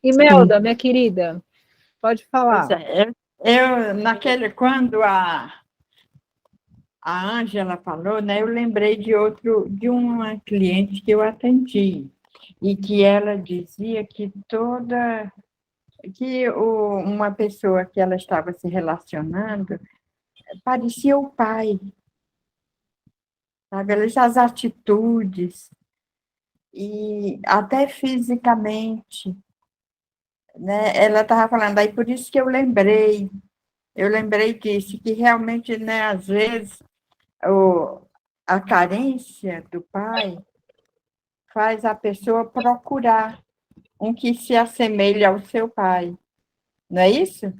Imelda, minha querida, pode Pois falar. é, quando a Ângela falou, né, eu lembrei de uma cliente que eu atendi, e que ela dizia uma pessoa que ela estava se relacionando parecia o pai, sabe? As atitudes, e até fisicamente, né? Ela estava falando, aí por isso que eu lembrei disso, que realmente, né, às vezes, o, a carência do pai faz a pessoa procurar um que se assemelhe ao seu pai, não é isso?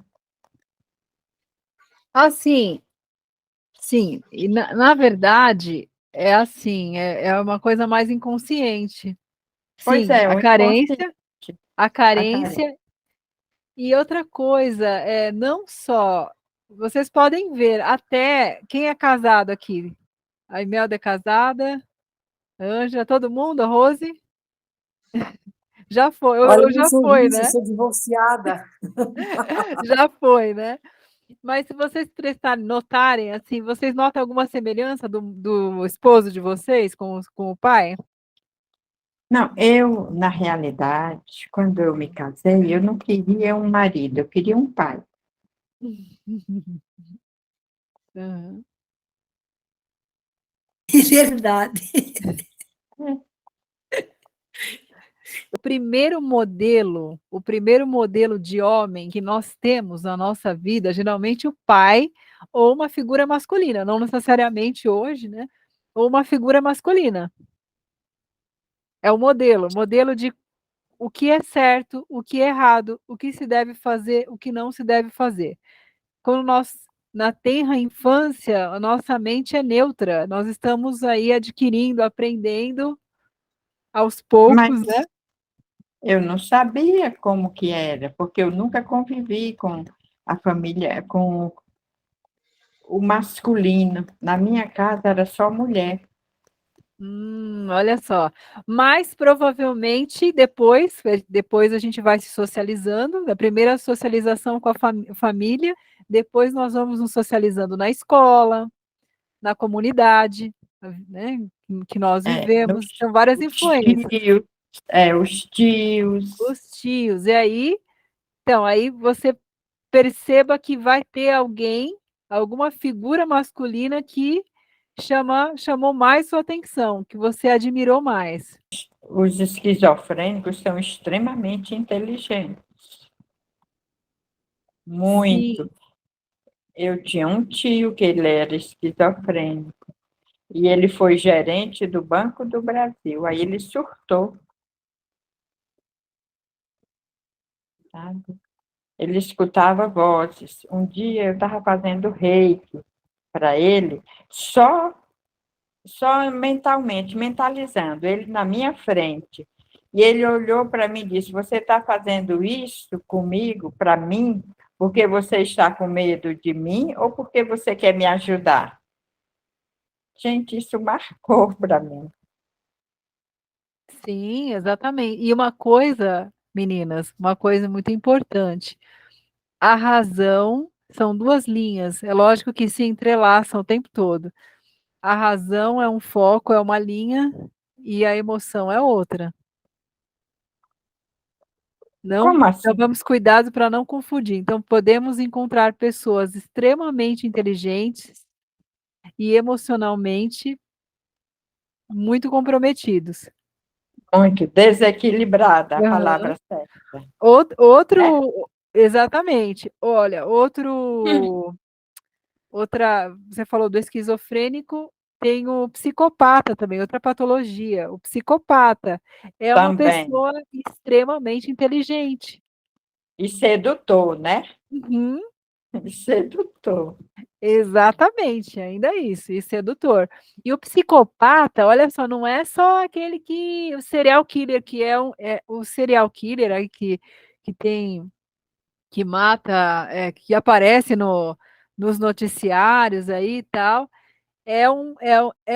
Assim, sim, e na verdade, é assim, é uma coisa mais inconsciente. Pois Sim, é, o inconsciente, a a carência. carência e outra coisa, não só, vocês podem ver, até quem é casado aqui, a Imelda é casada, a Ângela, todo mundo, a Rose, já foi, Olha, eu eu não já sou foi, disso, eu né? sou divorciada. Já foi, né? Mas se vocês prestarem, notarem, assim, vocês notam alguma semelhança do esposo de vocês com o pai? Não, na realidade, quando eu me casei, eu não queria um marido, eu queria um pai. Aham. Verdade. O primeiro modelo de homem que nós temos na nossa vida, geralmente o pai ou uma figura masculina, não necessariamente hoje, né? Ou uma figura masculina. É o modelo de o que é certo, o que é errado, o que se deve fazer, o que não se deve fazer. Quando nós, na tenra infância, a nossa mente é neutra, nós estamos aí adquirindo, aprendendo aos Mas poucos, né? eu não sabia como que era, porque eu nunca convivi com a família, com o masculino. Na minha casa era só mulher. Olha só. Mas provavelmente depois a gente vai se socializando, a primeira socialização com a família, depois nós vamos nos socializando na escola, na comunidade, né, que nós É, vivemos. São várias os influências. tios, os tios. Os tios. E aí, então, aí você perceba que vai ter alguém, alguma figura masculina que chamou mais sua atenção, que você admirou mais. Os esquizofrênicos são extremamente inteligentes, Sim. muito. Eu tinha um tio que ele era esquizofrênico e ele foi gerente do Banco do Brasil. Aí ele surtou, sabe? Ele escutava vozes. Um dia eu estava fazendo reiki para ele, só mentalmente, mentalizando, ele na minha frente. E ele olhou para mim e disse: Você está fazendo isso comigo, para mim, porque você está com medo de mim ou porque você quer me ajudar? Gente, isso marcou para mim. Sim, exatamente. E uma coisa, meninas, uma coisa muito importante. A razão são duas linhas. É lógico que se entrelaçam o tempo todo. A razão é um foco, é uma linha, e a emoção é outra. Não, Como então assim? vamos cuidado para não confundir. Então, podemos encontrar pessoas extremamente inteligentes e emocionalmente muito comprometidos. Muito desequilibrada, a Aham. palavra certa, né? Outro, exatamente. Olha, você falou do esquizofrênico, tem o psicopata também, outra patologia. O psicopata é uma Também. pessoa extremamente inteligente. E sedutor, né? Uhum, Sedutor. exatamente, ainda isso, e sedutor. E o psicopata, olha só, não é só aquele o serial killer, que é o serial killer aí que tem que mata, que aparece nos noticiários aí e tal, é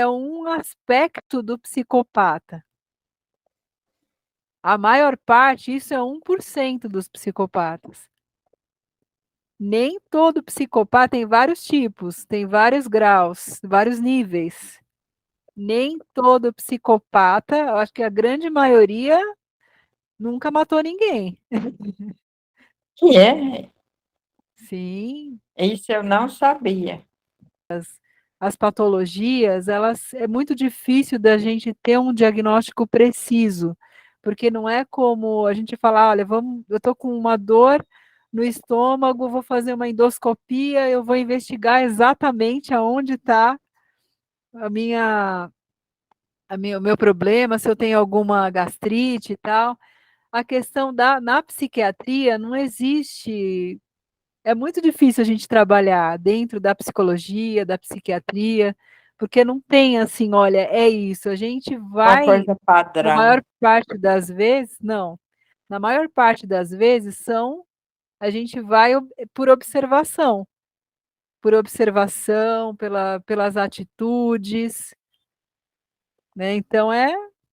um aspecto do psicopata. A maior parte, isso é 1% dos psicopatas. Nem todo psicopata, tem vários tipos, tem vários graus, vários níveis. Nem todo psicopata, eu acho que a grande maioria nunca matou ninguém. Que é? Sim, Isso eu não sabia. as patologias, elas é muito difícil da gente ter um diagnóstico preciso, porque não é como a gente falar, olha, eu estou com uma dor no estômago, vou fazer uma endoscopia, eu vou investigar exatamente aonde está a minha, o meu problema, se eu tenho alguma gastrite e tal. A questão na psiquiatria não existe, é muito difícil a gente trabalhar dentro da psicologia, da psiquiatria, porque não tem assim, olha, é isso, a gente Uma vai, coisa na padrão. maior parte das vezes, não, na maior parte das vezes a gente vai por observação, pelas atitudes, né? Então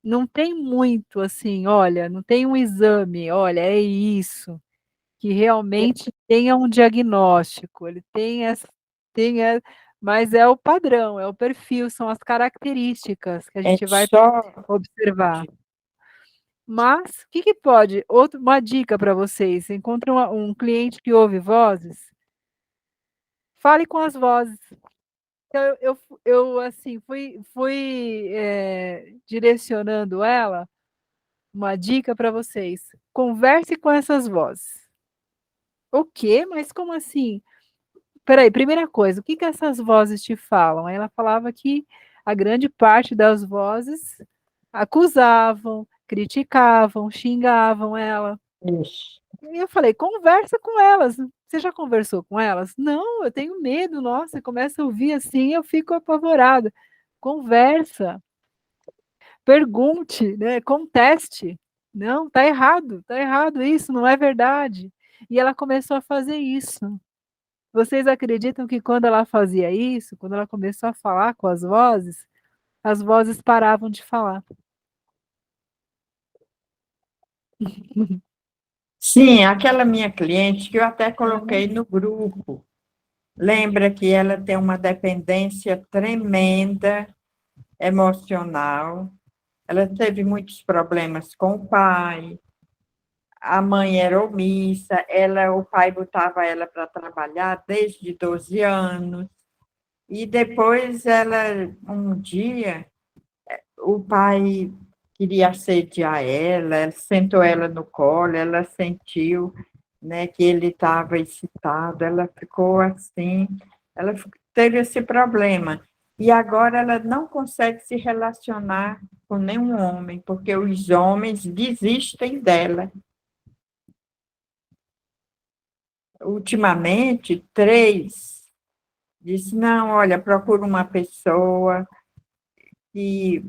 não tem muito assim, olha, não tem um exame, olha, é isso, que realmente tenha um diagnóstico. Ele mas é o padrão, é o perfil, são as características que a É gente vai só. observar. Mas o que, que pode? Uma dica para vocês: encontre um cliente que ouve vozes, fale com as vozes. Então, assim, fui direcionando ela, uma dica para vocês. Converse com essas vozes. O quê? Mas como assim? Peraí, primeira coisa, o que que essas vozes te falam? Aí ela falava que a grande parte das vozes acusavam, criticavam, xingavam ela. Isso. E eu falei, conversa com elas. Você já conversou com elas? Não, eu tenho medo. Nossa, começa a ouvir assim, eu fico apavorada. Conversa, pergunte, né? Conteste. Não, tá errado isso, não é verdade. E ela começou a fazer isso. Vocês acreditam que quando ela fazia isso, quando ela começou a falar com as vozes paravam de falar. Sim, aquela minha cliente que eu até coloquei Uhum. no grupo. Lembra que ela tem uma dependência tremenda emocional. Ela teve muitos problemas com o pai. A mãe era omissa, o pai botava ela para trabalhar desde 12 anos. E depois um dia, o pai queria assediar ela sentou ela no colo, ela sentiu, né, que ele estava excitado, ela ficou assim, teve esse problema. E agora ela não consegue se relacionar com nenhum homem, porque os homens desistem dela. Ultimamente, 3 disse, não, olha, procura uma pessoa que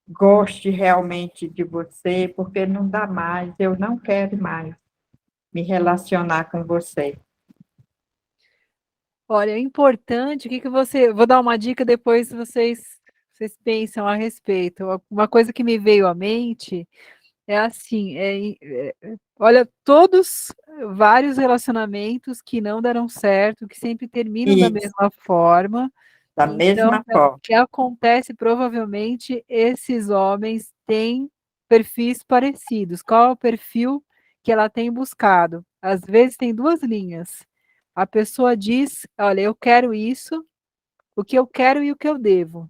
goste realmente de você, porque não dá mais, eu não quero mais me relacionar com você. Olha, é importante, o que que vou dar uma dica, depois vocês pensam a respeito. Uma coisa que me veio à mente é assim, olha, vários relacionamentos que não deram certo, que sempre terminam da Isso, mesma forma. da Então, mesma o forma. que acontece, provavelmente, esses homens têm perfis parecidos. Qual é o perfil que ela tem buscado? Às vezes tem duas linhas. A pessoa diz, olha, eu quero isso, o que eu quero e o que eu devo.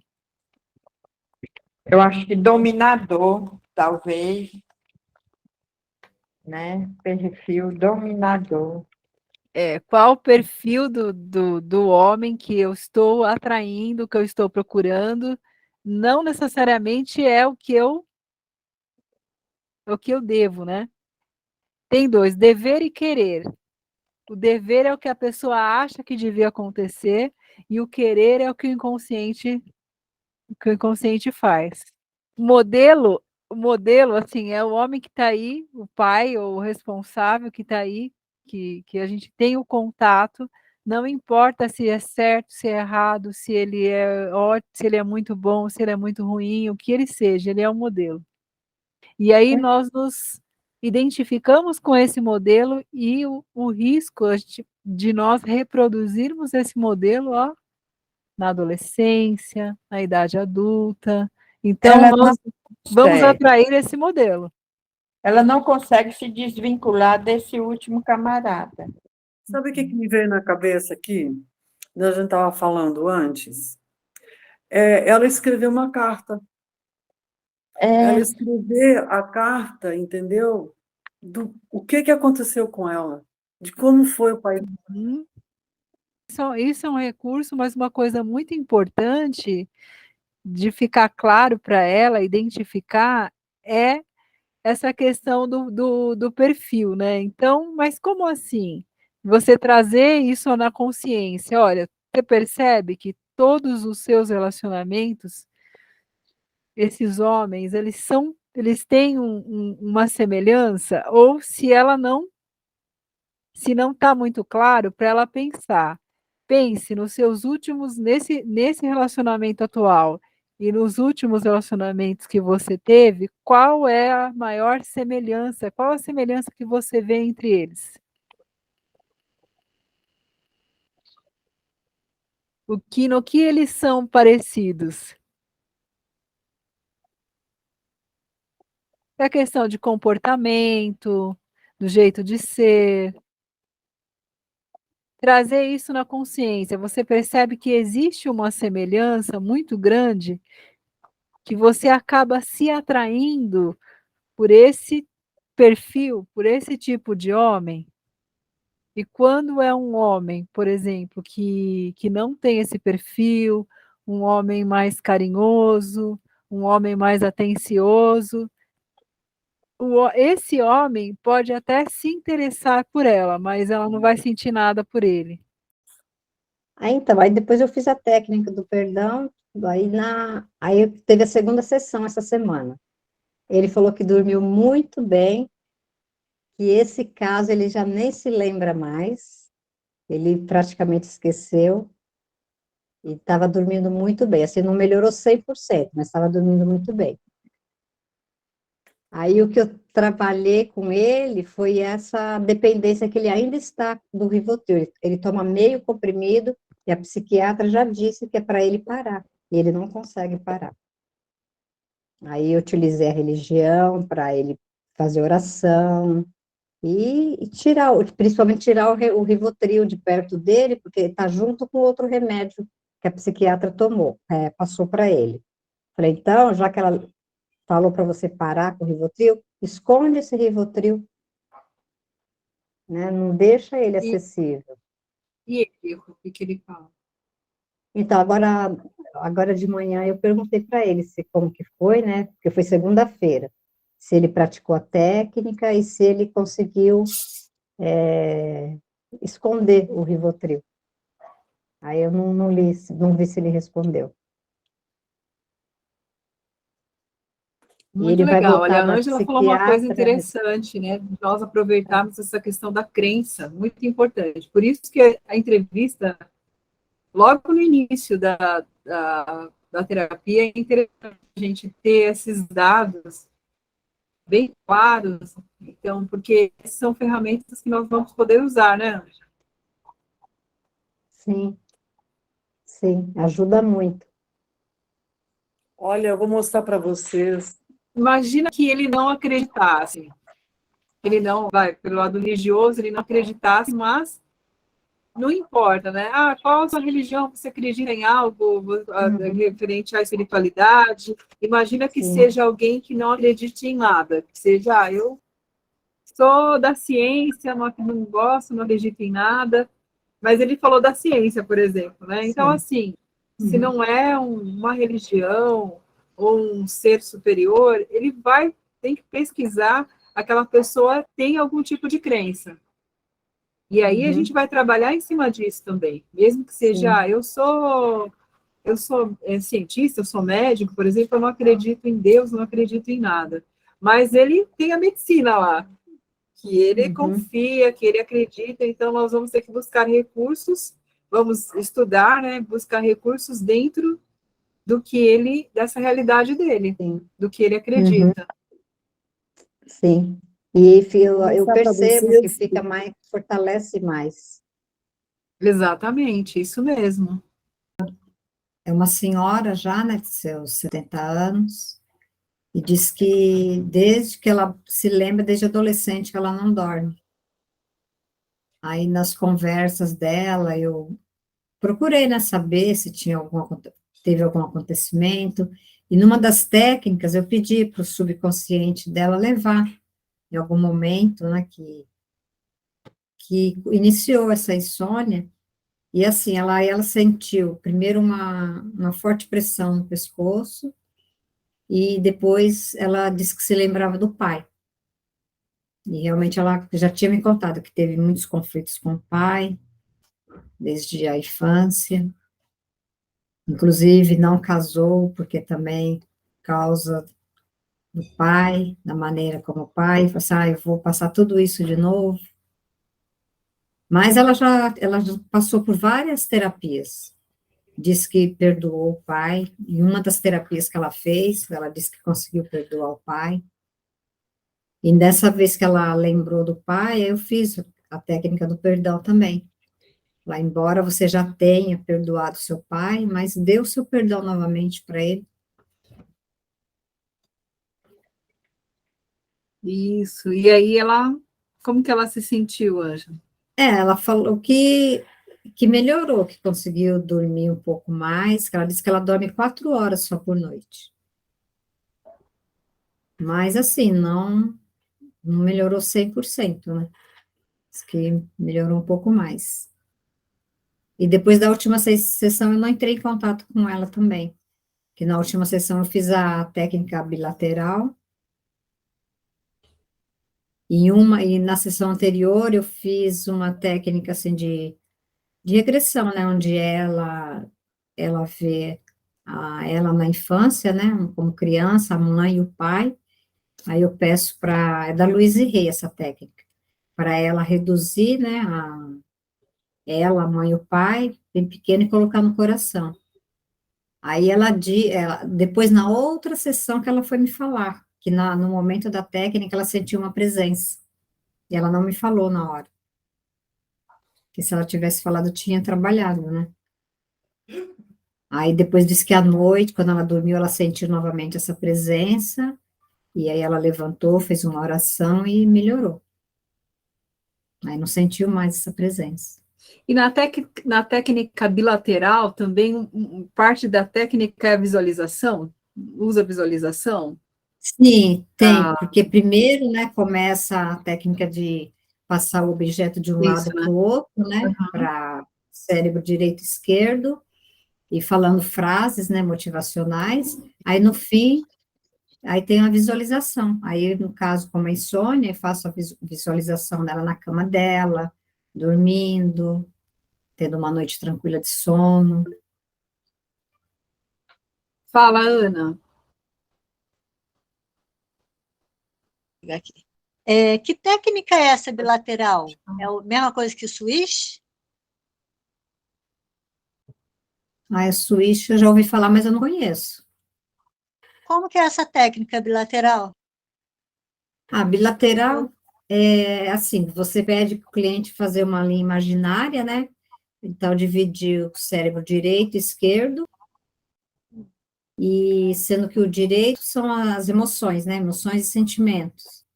Eu acho que dominador, talvez, né? Perfil dominador. Qual o perfil do homem que eu estou atraindo, que eu estou procurando, não necessariamente é o que eu devo, né? Tem dois, dever e querer. O dever é o que a pessoa acha que devia acontecer e o querer é o que o inconsciente faz. O modelo, assim, é o homem que está aí, o pai ou o responsável que está aí, que a gente tem o contato, não importa se é certo, se é errado, se ele é ótimo, se ele é muito bom, se ele é muito ruim, o que ele seja, ele é um modelo. E aí nós nos identificamos com esse modelo e o risco de nós reproduzirmos esse modelo, ó, na adolescência, na idade adulta. Então, Ela não nós vamos consegue. atrair esse modelo. Ela não consegue se desvincular desse último camarada. Sabe o que me veio na cabeça aqui? A gente estava falando antes. Ela escreveu uma carta. Ela escrever a carta, entendeu? O que aconteceu com ela, de como foi o pai. Uhum. Isso é um recurso, mas uma coisa muito importante de ficar claro para ela, identificar, é essa questão do perfil, né? Então, mas como assim? Você trazer isso na consciência. Olha, você percebe que todos os seus relacionamentos, esses homens, eles têm uma semelhança, ou se não está muito claro, para ela pensar. Pense nos seus últimos, nesse relacionamento atual e nos últimos relacionamentos que você teve, qual é a maior semelhança? Qual a semelhança que você vê entre eles? No que eles são parecidos? É a questão de comportamento, do jeito de ser. Trazer isso na consciência, você percebe que existe uma semelhança muito grande, que você acaba se atraindo por esse perfil, por esse tipo de homem. E quando é um homem, por exemplo, que não tem esse perfil, um homem mais carinhoso, um homem mais atencioso, esse homem pode até se interessar por ela, mas ela não vai sentir nada por ele. Aí depois eu fiz a técnica do perdão, aí teve a segunda sessão essa semana. Ele falou que dormiu muito bem, que esse caso ele já nem se lembra mais, ele praticamente esqueceu, e estava dormindo muito bem, assim, não melhorou 100%, mas estava dormindo muito bem. Aí o que eu trabalhei com ele foi essa dependência que ele ainda está do Rivotril. Ele toma meio comprimido e a psiquiatra já disse que é para ele parar, e ele não consegue parar. Aí eu utilizei a religião para ele fazer oração e tirar, principalmente tirar o Rivotril de perto dele, porque está junto com outro remédio que a psiquiatra tomou, passou para ele. Falei, então, já que ela falou para você parar com o Rivotril, esconde esse Rivotril, né? Não deixa ele acessível. E ele, o que ele fala? Então, agora de manhã eu perguntei para ele como que foi, né? Porque foi segunda-feira, se ele praticou a técnica e se ele conseguiu esconder o Rivotril. Aí eu não vi se ele respondeu. Muito Ele vai legal. voltar Olha, a na Ângela falou uma coisa psiquiatra. interessante, né? Nós aproveitarmos essa questão da crença, muito importante. Por isso que a entrevista, logo no início da terapia, é interessante a gente ter esses dados bem claros, então, porque são ferramentas que nós vamos poder usar, né, Ângela? Sim, ajuda muito. Olha, eu vou mostrar para vocês. Imagina que ele não acreditasse, ele não, pelo lado religioso, ele não acreditasse, mas não importa, né? Ah, qual a sua religião? Você acredita em algo referente à espiritualidade? Imagina que seja alguém que não acredite em nada, que seja, eu sou da ciência, não gosto, não acredito em nada, mas ele falou da ciência, por exemplo, né? Então, assim, se não é uma religião ou um ser superior, ele tem que pesquisar, aquela pessoa tem algum tipo de crença. E aí a gente vai trabalhar em cima disso também, mesmo que seja, eu sou cientista, eu sou médico, por exemplo, eu não acredito em Deus, não acredito em nada. Mas ele tem a medicina lá, que ele confia, que ele acredita, então nós vamos ter que buscar recursos, vamos estudar, né, buscar recursos dentro dessa realidade dele, do que ele acredita. Sim. E eu Começar a percebo que acontecer, fica mais, fortalece mais. Exatamente, isso mesmo. É uma senhora já, né, de seus 70 anos, e diz que desde que ela se lembra, desde adolescente, que ela não dorme. Aí nas conversas dela, eu procurei, né, saber se tinha teve algum acontecimento, e numa das técnicas eu pedi para o subconsciente dela levar, em algum momento, né, que iniciou essa insônia, e assim, ela sentiu primeiro uma forte pressão no pescoço, e depois ela disse que se lembrava do pai. E realmente ela já tinha me contado que teve muitos conflitos com o pai, desde a infância, inclusive não casou, porque também causa do pai, da maneira como o pai, falou assim, eu vou passar tudo isso de novo. Mas ela já passou por várias terapias, disse que perdoou o pai, e uma das terapias que ela fez, ela disse que conseguiu perdoar o pai, e dessa vez que ela lembrou do pai, eu fiz a técnica do perdão também. Lá, embora você já tenha perdoado seu pai, mas dê o seu perdão novamente para ele. Isso. E aí como que ela se sentiu, Ângela? Ela falou que melhorou, que conseguiu dormir um pouco mais, que ela disse que ela dorme 4 horas só por noite. Mas, assim, não melhorou 100%, né? Diz que melhorou um pouco mais. E depois da última sessão, eu não entrei em contato com ela também, que na última sessão eu fiz a técnica bilateral, e na sessão anterior eu fiz uma técnica, assim, de regressão, né, onde ela vê ela na infância, né, como criança, a mãe e o pai. Aí eu peço é da Louise Hay essa técnica, para ela reduzir, né, ela, a mãe e o pai, bem pequeno, e colocar no coração. Aí depois na outra sessão que ela foi me falar, que no momento da técnica ela sentiu uma presença, e ela não me falou na hora, que se ela tivesse falado, tinha trabalhado, né? Aí depois disse que à noite, quando ela dormiu, ela sentiu novamente essa presença, e aí ela levantou, fez uma oração e melhorou. Aí não sentiu mais essa presença. E na técnica bilateral também, parte da técnica é a visualização? Usa visualização? Sim, tem, Ah, porque primeiro, né, começa a técnica de passar o objeto de um isso, lado né? para o outro, né, Uhum. para cérebro direito e esquerdo, e falando frases, né, motivacionais. Aí no fim, aí tem a visualização. Aí, no caso, como a insônia, eu faço a visualização dela na cama dela, dormindo, tendo uma noite tranquila de sono. Fala, Ana. Aqui. Que técnica é essa bilateral? É a mesma coisa que o switch? Aí, a switch, eu já ouvi falar, mas eu não conheço. Como que é essa técnica bilateral? A bilateral é assim, você pede para o cliente fazer uma linha imaginária, né? Então, dividir o cérebro direito e esquerdo, e sendo que o direito são as emoções, né? Emoções e sentimentos.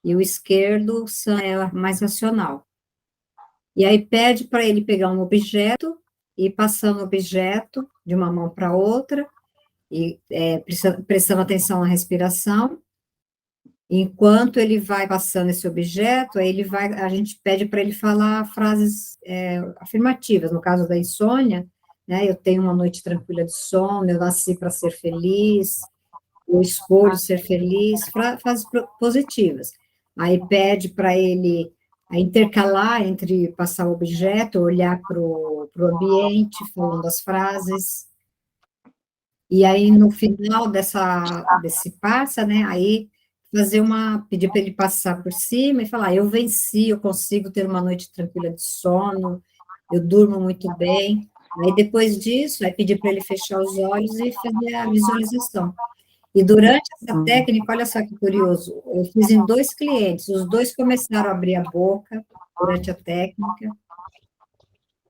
E o esquerdo é mais racional. E aí pede para ele pegar um objeto e passando o objeto de uma mão para outra, e prestando atenção na respiração. Enquanto ele vai passando esse objeto, a gente pede para ele falar frases afirmativas. No caso da insônia, né? Eu tenho uma noite tranquila de sono, eu nasci para ser feliz, eu escolho ser feliz, frases positivas. Aí pede para ele intercalar entre passar o objeto, olhar para o ambiente, falando as frases. E aí, no final desse passa, né, aí pedir para ele passar por cima e falar, eu venci, eu consigo ter uma noite tranquila de sono, eu durmo muito bem. Aí, depois disso, aí pedir para ele fechar os olhos e fazer a visualização. E durante essa técnica, olha só que curioso, eu fiz em 2 clientes, os 2 começaram a abrir a boca durante a técnica,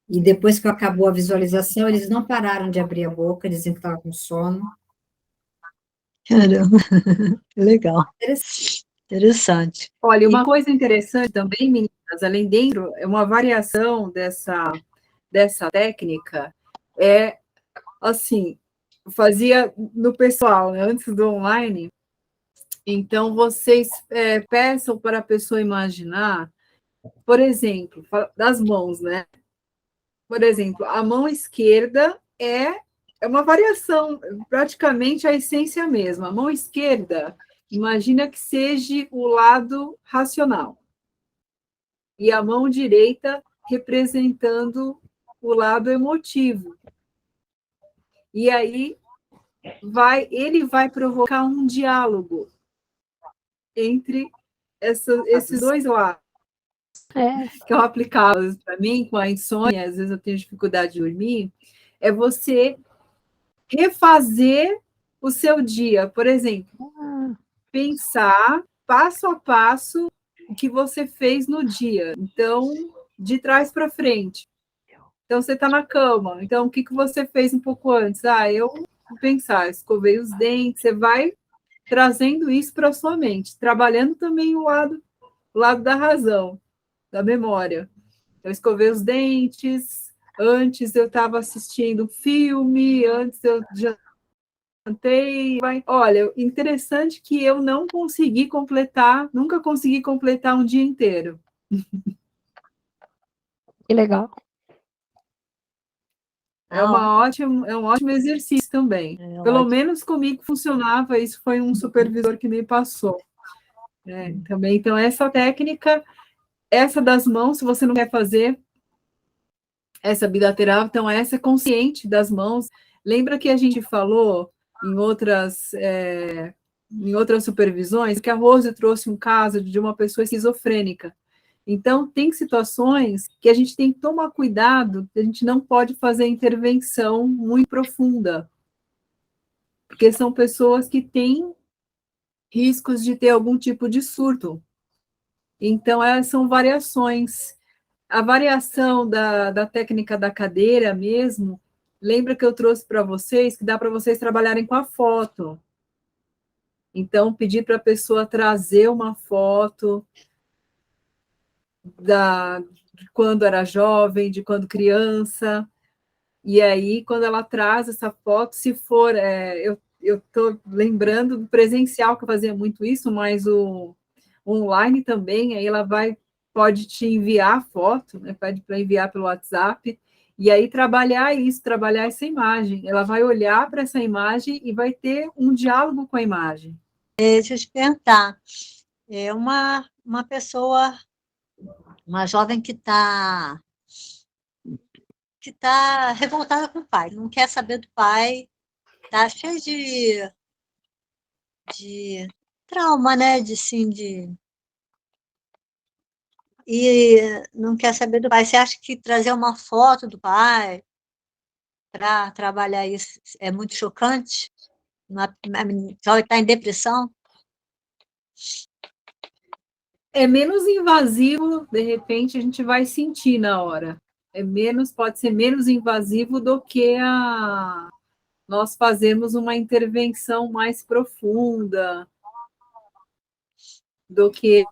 e depois que acabou a visualização, eles não pararam de abrir a boca, diziam que estavam com sono. Caramba, que legal. Interessante. Interessante. Olha, uma coisa interessante também, meninas, além dentro, é uma variação dessa técnica, é assim, fazia no pessoal, né, antes do online, então vocês peçam para a pessoa imaginar, por exemplo, das mãos, né? Por exemplo, a mão esquerda é uma variação, praticamente a essência mesma. A mão esquerda, imagina que seja o lado racional. E a mão direita representando o lado emotivo. E aí ele vai provocar um diálogo entre esses dois lados. Que eu aplicava para mim, com a insônia, às vezes eu tenho dificuldade de dormir, é você refazer o seu dia. Por exemplo, pensar passo a passo o que você fez no dia. Então, de trás para frente. Então, você está na cama. Então, o que você fez um pouco antes? Eu vou pensar, escovei os dentes. Você vai trazendo isso para a sua mente, trabalhando também o lado da razão, da memória. Eu escovei os dentes, antes eu estava assistindo filme, antes eu jantei. Olha, interessante que eu não consegui completar, nunca consegui completar um dia inteiro. Que legal. É um ótimo exercício também. Pelo Ótimo. menos comigo funcionava, isso foi um supervisor que me passou. Também, então, essa técnica, essa das mãos, se você não quer fazer essa bilateral, então essa é consciente das mãos. Lembra que a gente falou em outras supervisões que a Rose trouxe um caso de uma pessoa esquizofrênica. Então, tem situações que a gente tem que tomar cuidado, a gente não pode fazer intervenção muito profunda, porque são pessoas que têm riscos de ter algum tipo de surto. Então, elas são variações. A variação da técnica da cadeira mesmo, lembra que eu trouxe para vocês que dá para vocês trabalharem com a foto. Então, pedir para a pessoa trazer uma foto de quando era jovem, de quando criança, e aí, quando ela traz essa foto, se for, eu estou lembrando do presencial, que eu fazia muito isso, mas o online também, aí ela pode te enviar a foto, né, pede para enviar pelo WhatsApp, e aí trabalhar essa imagem. Ela vai olhar para essa imagem e vai ter um diálogo com a imagem. Deixa eu te perguntar, uma pessoa, uma jovem que está revoltada com o pai, não quer saber do pai, está cheia de trauma, né? E não quer saber do pai. Você acha que trazer uma foto do pai para trabalhar isso é muito chocante? Só está em depressão? É menos invasivo, de repente a gente vai sentir na hora. Pode ser menos invasivo do que nós fazermos uma intervenção mais profunda, do que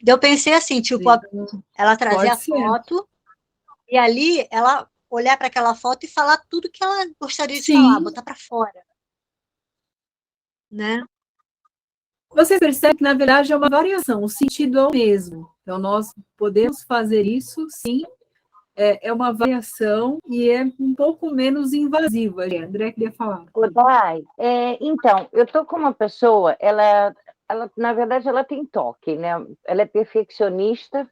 Eu pensei assim, tipo, ela trazer a foto e ali ela olhar para aquela foto e falar tudo que ela gostaria de falar, botar para fora, né? Você percebe que, na verdade, é uma variação, o sentido é o mesmo. Então, nós podemos fazer isso, sim, é uma variação e é um pouco menos invasiva. André queria falar. Dai, então, eu estou com uma pessoa, ela, na verdade, ela tem toque, né? Ela é perfeccionista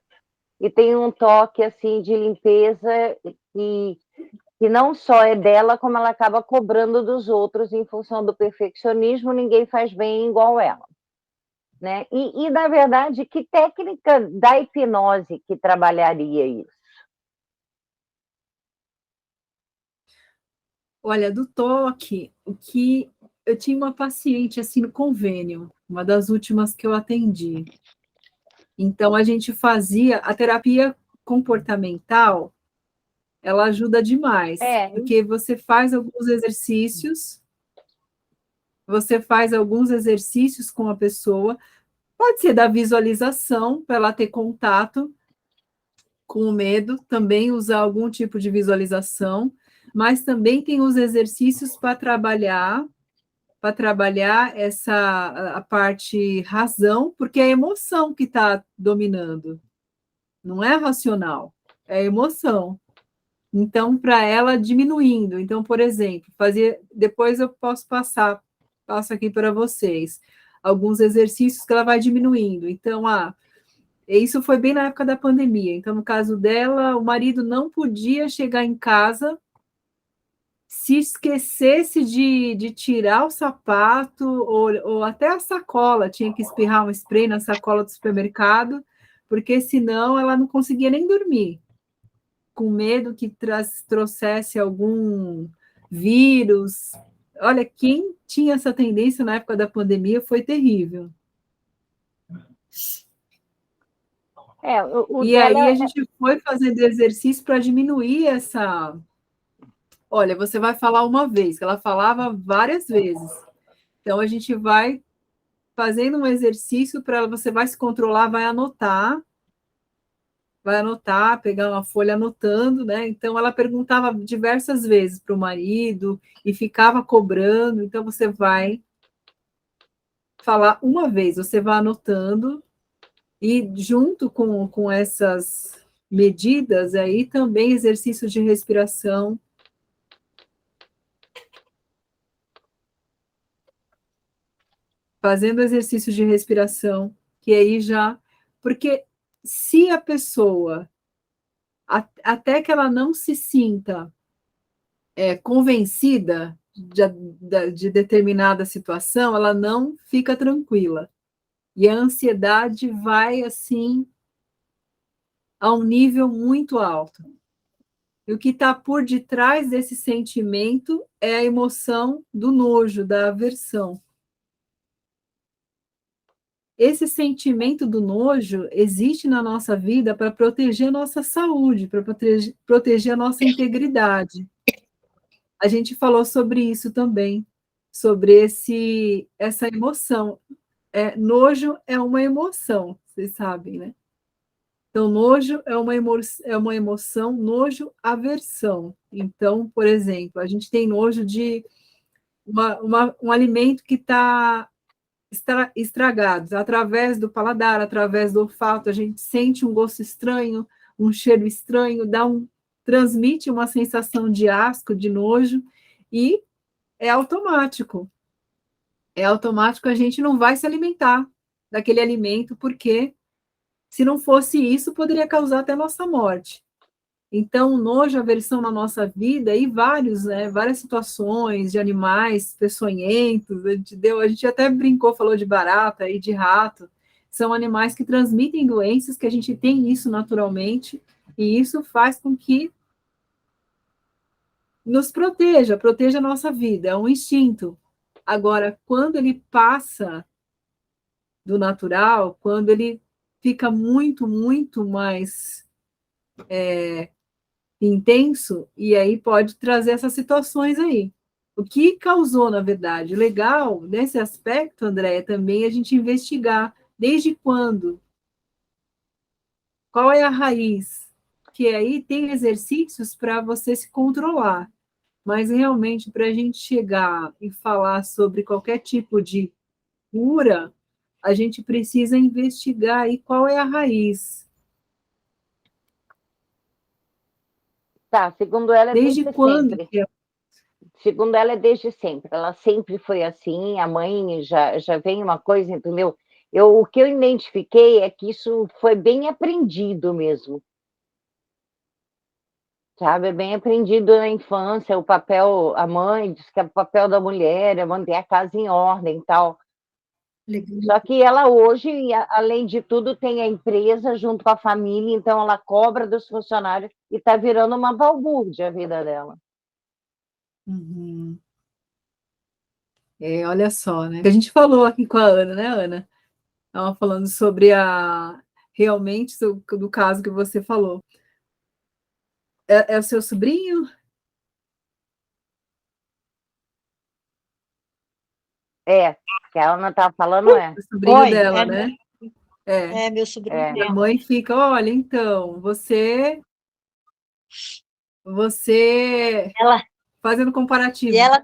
e tem um toque, assim, de limpeza que não só é dela, como ela acaba cobrando dos outros em função do perfeccionismo, ninguém faz bem igual ela. Né? E, na verdade, que técnica da hipnose que trabalharia isso? Olha, do toque, o que eu tinha uma paciente assim no convênio, uma das últimas que eu atendi. Então a gente fazia a terapia comportamental, ela ajuda demais, É, porque você faz alguns exercícios com a pessoa, pode ser da visualização, para ela ter contato com o medo, também usar algum tipo de visualização, mas também tem os exercícios para trabalhar essa a parte razão, porque é a emoção que está dominando, não é racional, é a emoção. Então, para ela diminuindo. Então, por exemplo, fazer. Depois eu passo aqui para vocês alguns exercícios que ela vai diminuindo. Então, isso foi bem na época da pandemia. Então, no caso dela, o marido não podia chegar em casa se esquecesse de tirar o sapato ou até a sacola, tinha que espirrar um spray na sacola do supermercado, porque senão ela não conseguia nem dormir, com medo que trouxesse algum vírus. Olha, quem tinha essa tendência na época da pandemia foi terrível. o E aí dela a gente foi fazendo exercício para diminuir essa. Olha, você vai falar uma vez, que ela falava várias vezes. Então a gente vai fazendo um exercício para você vai se controlar, vai anotar, pegar uma folha anotando, né? Então ela perguntava diversas vezes para o marido e ficava cobrando. Então você vai falar uma vez, você vai anotando e junto com essas medidas aí também exercícios de respiração. Fazendo exercício de respiração, que aí já. Porque se a pessoa, até que ela não se sinta convencida de determinada situação, ela não fica tranquila. E a ansiedade vai assim a um nível muito alto. E o que está por detrás desse sentimento é a emoção do nojo, da aversão. Esse sentimento do nojo existe na nossa vida para proteger a nossa saúde, para proteger a nossa integridade. A gente falou sobre isso também, sobre essa emoção. Nojo é uma emoção, vocês sabem, né? Então, nojo é uma emoção, nojo, aversão. Então, por exemplo, a gente tem nojo de um alimento que está estragados, através do paladar, através do olfato, a gente sente um gosto estranho, um cheiro estranho, transmite uma sensação de asco, de nojo, e é automático. É automático, a gente não vai se alimentar daquele alimento, porque se não fosse isso, poderia causar até nossa morte. Então, o nojo, a aversão na nossa vida, e várias situações de animais peçonhentos, a gente até brincou, falou de barata e de rato, são animais que transmitem doenças, que a gente tem isso naturalmente, e isso faz com que nos proteja a nossa vida, é um instinto. Agora, quando ele passa do natural, quando ele fica muito, muito mais intenso, e aí pode trazer essas situações aí. O que causou, na verdade, legal nesse aspecto, André, é também a gente investigar desde quando, qual é a raiz, que aí tem exercícios para você se controlar, mas realmente para a gente chegar e falar sobre qualquer tipo de cura, a gente precisa investigar aí qual é a raiz. tá, segundo ela é Desde desde quando sempre. que Segundo ela é desde sempre. Ela sempre foi assim, a mãe já vem uma coisa, entendeu? O que eu identifiquei é que isso foi bem aprendido mesmo. Sabe, é bem aprendido na infância, o papel, a mãe diz que é o papel da mulher é manter a casa em ordem e tal. Legal. Só que ela hoje, além de tudo, tem a empresa junto com a família, então ela cobra dos funcionários e está virando uma balbúrdia a vida dela. Uhum. Olha só, né? A gente falou aqui com a Ana, né, Ana? Estava falando sobre realmente do caso que você falou. É o seu sobrinho? Que a Ana estava falando, O sobrinho Oi, dela, né? meu sobrinho É. A mesmo. mãe fica, olha, então, você Ela, fazendo e comparativo. e ela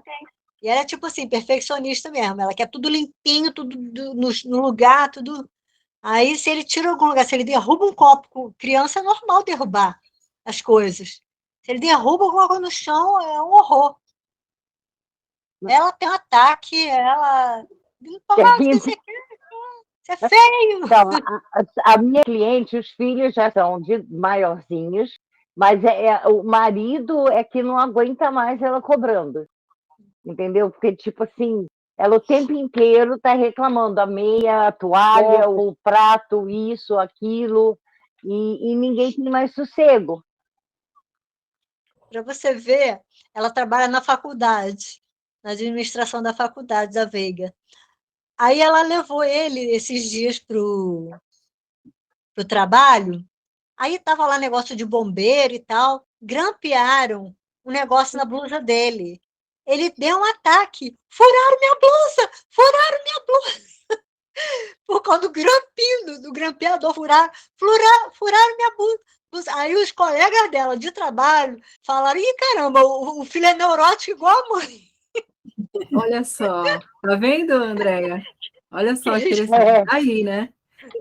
é tipo assim, perfeccionista mesmo. Ela quer tudo limpinho, tudo no lugar, tudo. Aí, se ele tira algum lugar, se ele derruba um copo, criança é normal derrubar as coisas. Se ele derruba alguma coisa no chão, é um horror. Ela tem um ataque, ela. Isso é feio. Então, a minha cliente, os filhos já são maiorzinhos, mas o marido é que não aguenta mais ela cobrando, entendeu? Porque, tipo assim, ela o tempo inteiro está reclamando a meia, a toalha, o prato, isso, aquilo, e ninguém tem mais sossego. Para você ver, ela trabalha na faculdade, na administração da faculdade da Veiga. Aí ela levou ele esses dias para o trabalho. Aí estava lá negócio de bombeiro e tal, grampearam um negócio na blusa dele. Ele deu um ataque. Furaram minha blusa! Furaram minha blusa! Por causa do grampinho, do grampeador. Furaram minha blusa. Aí os colegas dela de trabalho falaram: ih, caramba, o filho é neurótico igual a mãe. Olha só, tá vendo, Andréia? Olha só, interessante. Aí, né?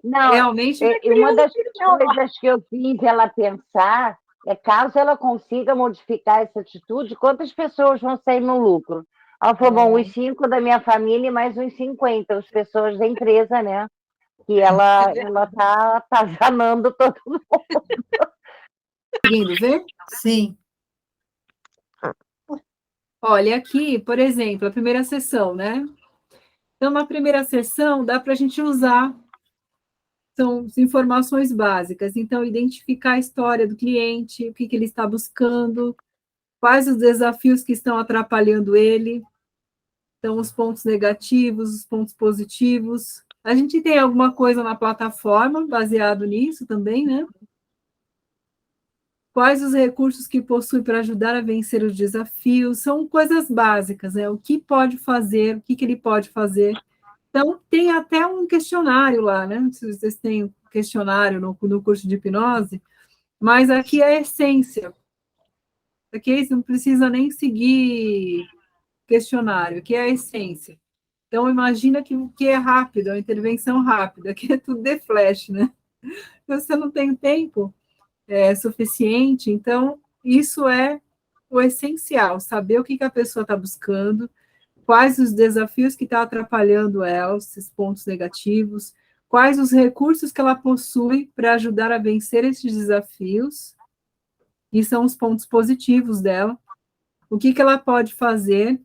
Não, Realmente, uma das coisas que eu fiz ela pensar é caso ela consiga modificar essa atitude, quantas pessoas vão sair no lucro? Ela falou, bom, os 5 da minha família e mais uns 50, as pessoas da empresa, né? Que ela tá atazanando todo mundo. conseguindo ver? Sim. Olha, aqui, por exemplo, a primeira sessão, né? Então, na primeira sessão, dá para a gente usar, são informações básicas. Então, identificar a história do cliente, o que ele está buscando, quais os desafios que estão atrapalhando ele, então, os pontos negativos, os pontos positivos. A gente tem alguma coisa na plataforma baseado nisso também, né? Quais os recursos que possui para ajudar a vencer os desafios? São coisas básicas, né? O que pode fazer, o que ele pode fazer. Então, tem até um questionário lá, né? Não sei se vocês têm um questionário no curso de hipnose, mas aqui é a essência. Aqui não precisa nem seguir questionário, aqui é a essência. Então, imagina que é rápido, é uma intervenção rápida, aqui é tudo de flash, né? Você não tem tempo suficiente, então, isso é o essencial, saber o que a pessoa está buscando, quais os desafios que estão atrapalhando ela, esses pontos negativos, quais os recursos que ela possui para ajudar a vencer esses desafios, e são os pontos positivos dela, o que ela pode fazer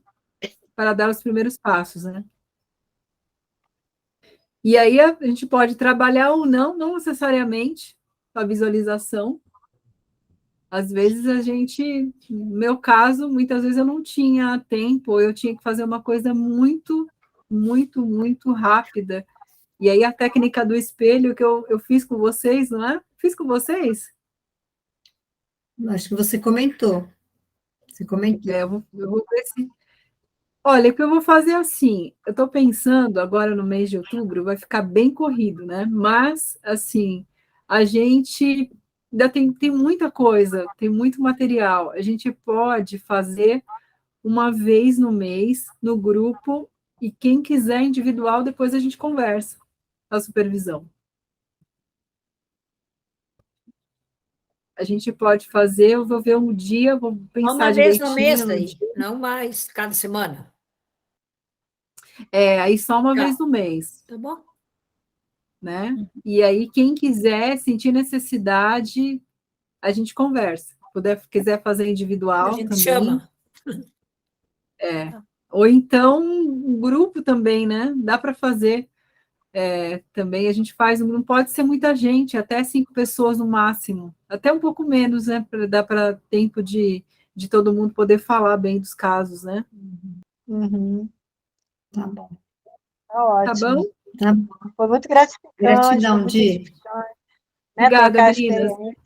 para dar os primeiros passos, né? E aí a gente pode trabalhar ou não, não necessariamente a visualização. Às vezes no meu caso, muitas vezes eu não tinha tempo, eu tinha que fazer uma coisa muito, muito, muito rápida. E aí a técnica do espelho que eu fiz com vocês, não é? Fiz com vocês? Acho que você comentou. Você comentou. Eu vou ver se. Olha, o que eu vou fazer assim, eu estou pensando agora no mês de outubro, vai ficar bem corrido, né? Mas, assim, a gente ainda tem muita coisa, tem muito material. A gente pode fazer uma vez no mês, no grupo, e quem quiser individual, depois a gente conversa, a supervisão. A gente pode fazer, eu vou ver um dia, vou pensar Uma vez no mês direitinho. daí, não mais cada semana. Aí só uma Tá. vez no mês. Tá bom? Né? E aí, quem quiser sentir necessidade, a gente conversa. Quiser fazer A individual gente também. chama. Ou então, um grupo também, né? Dá para fazer. Também a gente faz, não pode ser muita gente, até 5 pessoas no máximo. Até um pouco menos, né? Dá para tempo de de todo mundo poder falar bem dos casos, né? Uhum. Tá bom. Tá Tá ótimo. bom? Tá bom. Foi muito gratificante, Gratidão, foi muito Di. edificante, né, Obrigada, trocar a meninas. experiência.